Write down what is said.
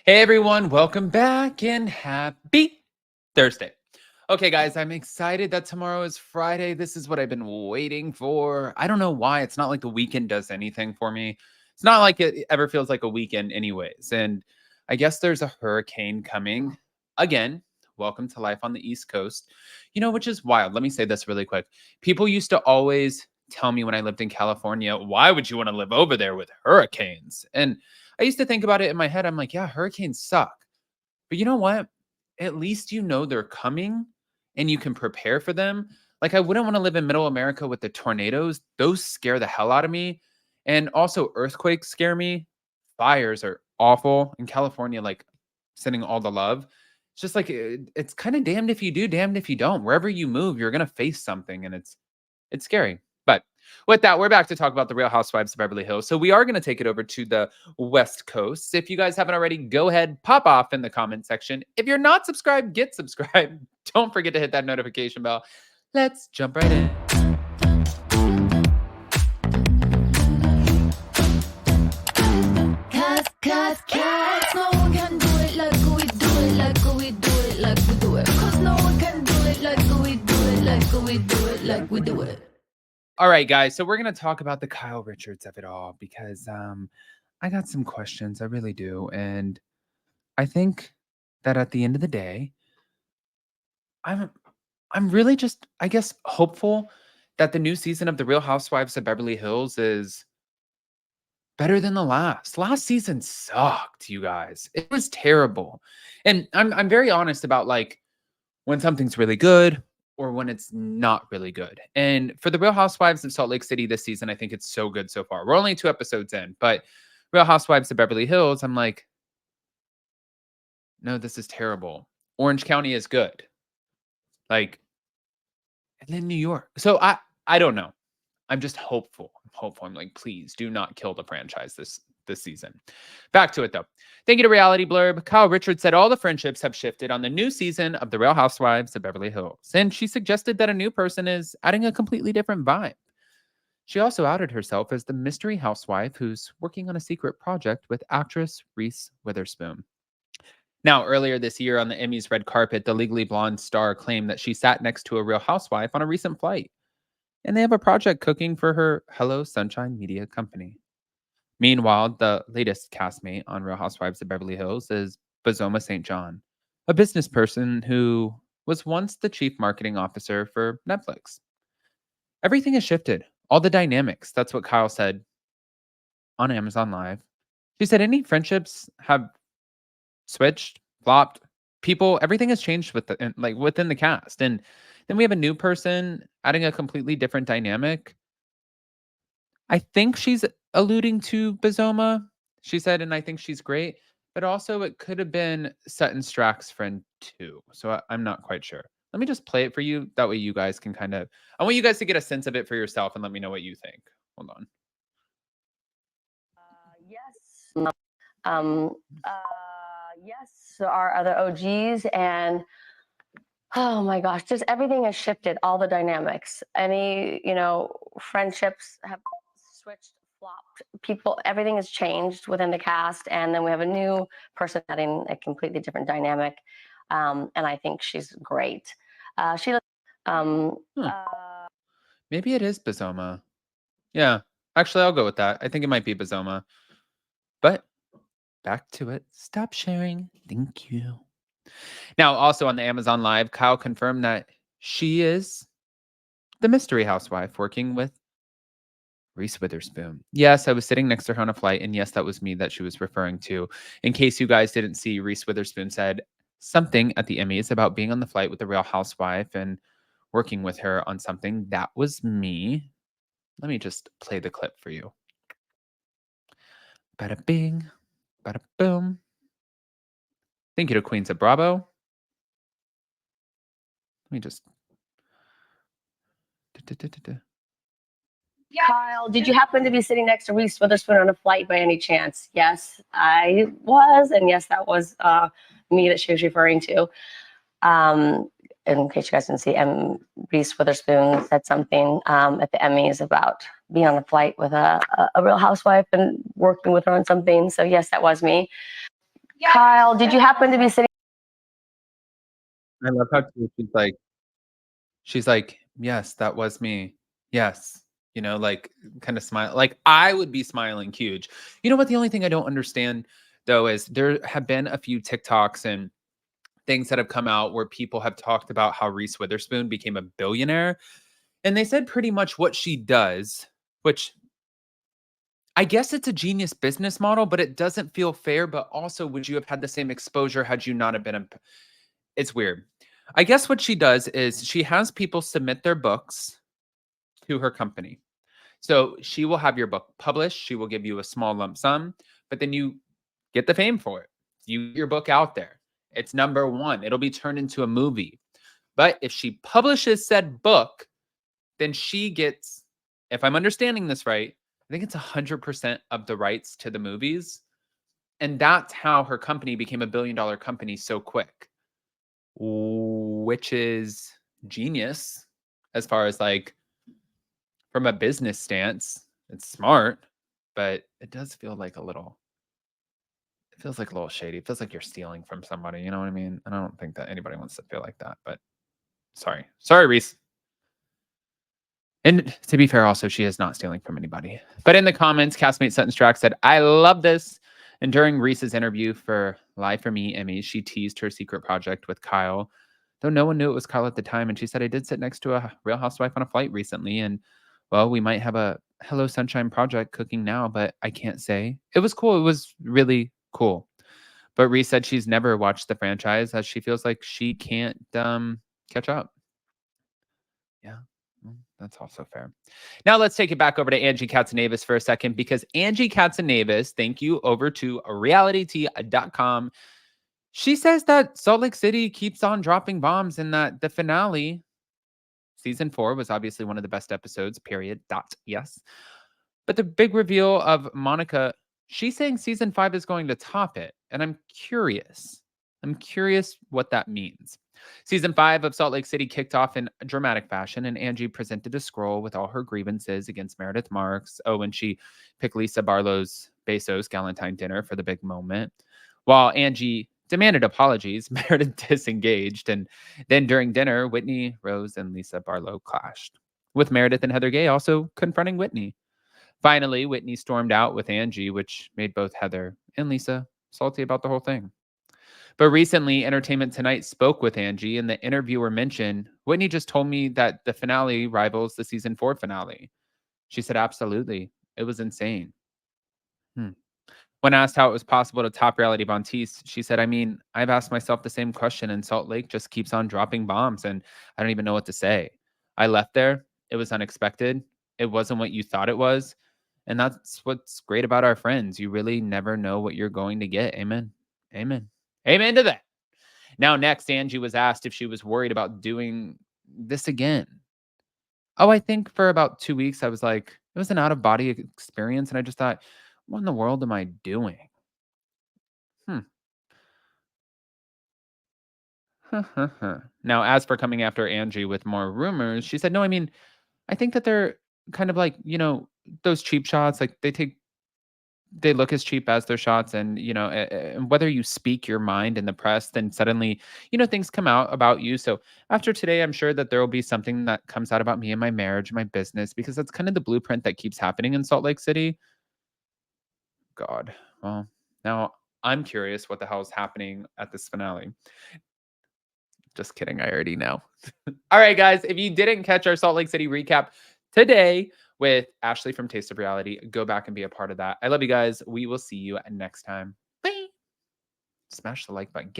Hey everyone, welcome back and happy Thursday. Okay, guys, I'm excited that tomorrow is Friday. This is what I've been waiting for. I don't know why. It's not like the weekend does anything for me. It's not like it ever feels like a weekend, anyways. And I guess there's a hurricane coming again. Welcome to life on the East Coast, which is wild. Let me say this really quick. People used to always tell me when I lived in California, why would you want to live over there with hurricanes? And I used to think about it in my head. I'm like, yeah, hurricanes suck. But you know what? At least you know they're coming and you can prepare for them. Like, I wouldn't want to live in middle America with the tornadoes. Those scare the hell out of me. And also, earthquakes scare me. Fires are awful. In California, like, sending all the love. It's just like, it's kind of damned if you do, damned if you don't. Wherever you move, you're going to face something, and it's scary. But with that, we're back to talk about the Real Housewives of Beverly Hills. So we are going to take it over to the West Coast. If you guys haven't already, go ahead, pop off in the comment section. If you're not subscribed, get subscribed. Don't forget to hit that notification bell. Let's jump right in. Cause no one can do it like we do it, like we do it, like we do it. Cause no one can do it like we do it, like we do it, like we do it. All right, guys. So we're going to talk about the Kyle Richards of it all because I got some questions. I really do. And I think that at the end of the day, I'm really just, I guess, hopeful that the new season of The Real Housewives of Beverly Hills is better than the last. Last season sucked, you guys. It was terrible. And I'm very honest about like when something's really good or when it's not really good. And for The Real Housewives of Salt Lake City this season, I think it's so good so far. We're only 2 episodes in, but Real Housewives of Beverly Hills, I'm like, no, this is terrible. Orange County is good. Like, and then New York. So I don't know. I'm just hopeful. I'm hopeful. I'm like, please do not kill the franchise this season. Back to it though. Thank you to Reality Blurb. Kyle Richards said all the friendships have shifted on the new season of The Real Housewives of Beverly Hills. And she suggested that a new person is adding a completely different vibe. She also outed herself as the mystery housewife who's working on a secret project with actress Reese Witherspoon. Now, earlier this year on the Emmys red carpet, the Legally Blonde star claimed that she sat next to a Real Housewife on a recent flight, and they have a project cooking for her Hello Sunshine Media company. Meanwhile, the latest castmate on Real Housewives of Beverly Hills is Bazoma St. John, a business person who was once the chief marketing officer for Netflix. Everything has shifted, all the dynamics. That's what Kyle said on Amazon Live. She said any friendships have switched, flopped. People, everything has changed within the cast, and then we have a new person adding a completely different dynamic. I think she's alluding to Bazoma. She said, and I think she's great, but also it could have been Sutton Strack's friend too. So I'm not quite sure. Let me just play it for you. That way you guys can kind of, I want you guys to get a sense of it for yourself and let me know what you think. Hold on. Yes. Yes, our other OGs, and oh my gosh, just everything has shifted, all the dynamics. Any, friendships have switched, flopped. People, everything has changed within the cast, and then we have a new person adding a completely different dynamic. And I think she's great. Maybe it is Bazoma. Yeah, actually, I'll go with that. I think it might be Bazoma. But back to it. Stop sharing. Thank you. Now, also on the Amazon Live, Kyle confirmed that she is the mystery housewife working with Reese Witherspoon. Yes, I was sitting next to her on a flight, and yes, that was me that she was referring to. In case you guys didn't see, Reese Witherspoon said something at the Emmys about being on the flight with the Real Housewife and working with her on something. That was me. Let me just play the clip for you. Bada bing, bada boom. Thank you to Queens of Bravo. Let me just. Kyle, did you happen to be sitting next to Reese Witherspoon on a flight by any chance? Yes, I was, and yes, that was me that she was referring to. In case you guys didn't see, Reese Witherspoon said something at the Emmys about being on a flight with a Real Housewife and working with her on something. So yes, that was me. Kyle, did you happen to be sitting? I love how she's like, yes, that was me. Yes. You know, like kind of smile. Like I would be smiling huge. You know what? The only thing I don't understand though is there have been a few TikToks and things that have come out where people have talked about how Reese Witherspoon became a billionaire. And they said pretty much what she does, which I guess it's a genius business model, but it doesn't feel fair. But also, would you have had the same exposure had you not have been a it's weird. I guess what she does is she has people submit their books to her company. So she will have your book published. She will give you a small lump sum, but then you get the fame for it. You get your book out there. It's number one. It'll be turned into a movie. But if she publishes said book, then she gets, if I'm understanding this right, I think it's 100% of the rights to the movies. And that's how her company became a $1 billion company so quick, which is genius as far as like from a business stance. It's smart, but it does feel like it feels like a little shady. It feels like you're stealing from somebody. You know what I mean? And I don't think that anybody wants to feel like that, but sorry, Reese. And to be fair, also, she is not stealing from anybody. But in the comments, castmate Sutton Strack said, I love this. And during Reese's interview for Live for Me Emmy, she teased her secret project with Kyle, though no one knew it was Kyle at the time. And she said, I did sit next to a Real Housewife on a flight recently. And well, we might have a Hello Sunshine project cooking now, but I can't say. It was cool. It was really cool. But Reese said she's never watched the franchise as she feels like she can't catch up. Yeah, that's also fair. Now let's take it back over to Angie Katsunavis for a second because Angie Katsunavis, thank you, over to realityt.com. She says that Salt Lake City keeps on dropping bombs and that the finale, season 4, was obviously one of the best episodes, period. Yes. But the big reveal of Monica, she's saying season 5 is going to top it. And I'm curious. I'm curious what that means. Season 5 of Salt Lake City kicked off in a dramatic fashion, and Angie presented a scroll with all her grievances against Meredith Marks. Oh, and she picked Lisa Barlow's Bezos Galentine dinner for the big moment. While Angie demanded apologies, Meredith disengaged. And then during dinner, Whitney, Rose, and Lisa Barlow clashed, with Meredith and Heather Gay also confronting Whitney. Finally, Whitney stormed out with Angie, which made both Heather and Lisa salty about the whole thing. But recently, Entertainment Tonight spoke with Angie, and the interviewer mentioned, Whitney just told me that the finale rivals the season 4 finale. She said, absolutely. It was insane. When asked how it was possible to top Reality Bontis, she said, I mean, I've asked myself the same question, and Salt Lake just keeps on dropping bombs, and I don't even know what to say. I left there. It was unexpected. It wasn't what you thought it was. And that's what's great about our friends. You really never know what you're going to get. Amen. Amen. Amen to that. Now, next, Angie was asked if she was worried about doing this again. Oh, I think for about 2 weeks, I was like, it was an out of body experience. And I just thought, what in the world am I doing? Now, as for coming after Angie with more rumors, she said, no, I mean, I think that they're kind of like, those cheap shots, like they look as cheap as their shots. And, and whether you speak your mind in the press, then suddenly, things come out about you. So after today, I'm sure that there will be something that comes out about me and my marriage, my business, because that's kind of the blueprint that keeps happening in Salt Lake City. God. Well, now I'm curious what the hell is happening at this finale. Just kidding. I already know. All right, guys. If you didn't catch our Salt Lake City recap today with Ashley from Taste of Reality, go back and be a part of that. I love you guys. We will see you next time. Bye. Smash the like button.